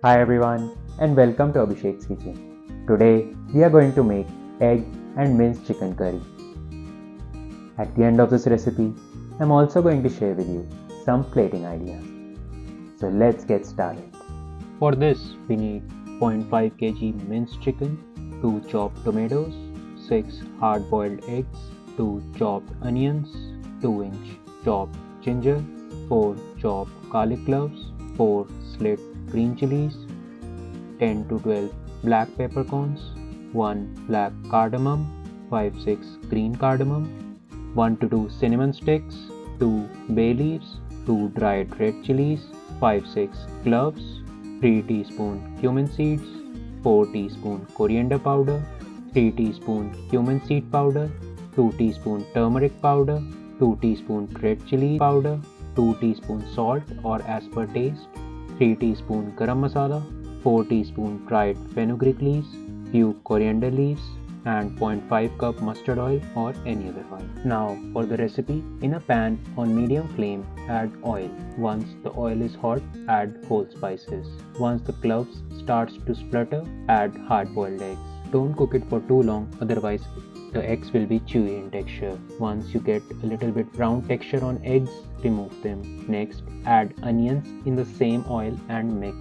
Hi everyone and welcome to Abhishek's Kitchen. Today we are going to make egg and minced chicken curry. At the end of this recipe, I'm also going to share with you some plating ideas. So let's get started. For this we need 0.5 kg minced chicken, 2 chopped tomatoes, 6 hard-boiled eggs, 2 chopped onions, 2-inch chopped ginger, 4 chopped garlic cloves, 4 slit green chilies, 10 to 12 black peppercorns, 1 black cardamom, 5-6 green cardamom, 1 to 2 cinnamon sticks, 2 bay leaves, 2 dried red chilies, 5-6 cloves, 3 teaspoon cumin seeds, 4 teaspoon coriander powder, 3 teaspoon cumin seed powder, 2 teaspoon turmeric powder, 2 teaspoon red chili powder, 2 teaspoon salt or as per taste, 3 teaspoon garam masala, 4 teaspoon dried fenugreek leaves, few coriander leaves, and 0.5 cup mustard oil or any other oil. Now for the recipe, in a pan on medium flame add oil. Once the oil is hot, add whole spices. Once the cloves starts to splutter, add hard-boiled eggs. Don't cook it for too long, otherwise the eggs will be chewy in texture. Once you get a little bit brown texture on eggs, remove them. Next, add onions in the same oil and mix.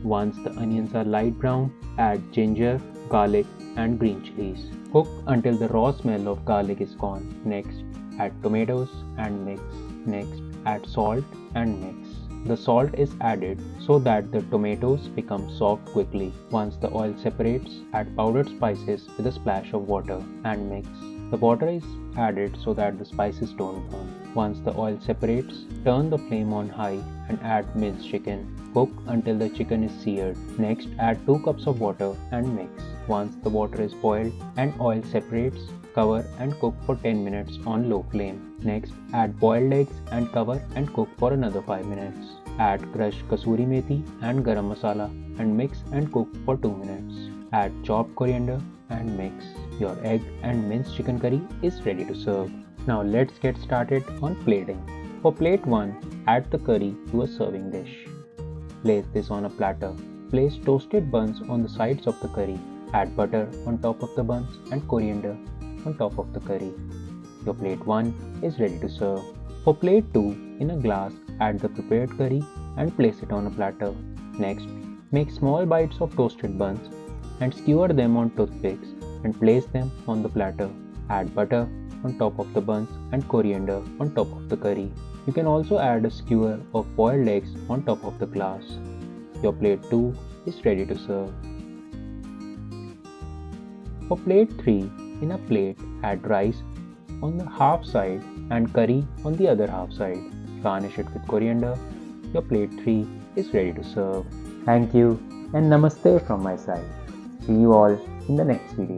Once the onions are light brown, add ginger, garlic and green chilies. Cook until the raw smell of garlic is gone. Next, add tomatoes and mix. Next, add salt and mix. The salt is added so that the tomatoes become soft quickly. Once the oil separates, add powdered spices with a splash of water and mix. The water is added so that the spices don't burn. Once the oil separates, turn the flame on high and add minced chicken. Cook until the chicken is seared. Next, add 2 cups of water and mix. Once the water is boiled and oil separates, cover and cook for 10 minutes on low flame. Next, add boiled eggs and cover and cook for another 5 minutes. Add crushed Kasuri Methi and Garam Masala and mix and cook for 2 minutes. Add chopped coriander and mix. Your egg and minced chicken curry is ready to serve. Now let's get started on plating. For plate 1, add the curry to a serving dish. Place this on a platter. Place toasted buns on the sides of the curry. Add butter on top of the buns and coriander on top of the curry. Your plate 1 is ready to serve. For plate 2, in a glass, add the prepared curry and place it on a platter. Next, make small bites of toasted buns and skewer them on toothpicks and place them on the platter. Add butter on top of the buns and coriander on top of the curry. You can also add a skewer of boiled eggs on top of the glass. Your plate 2 is ready to serve. For plate 3, in a plate, add rice on the half side and curry on the other half side. Garnish it with coriander. Your plate 3 is ready to serve. Thank you and namaste from my side. See you all in the next video.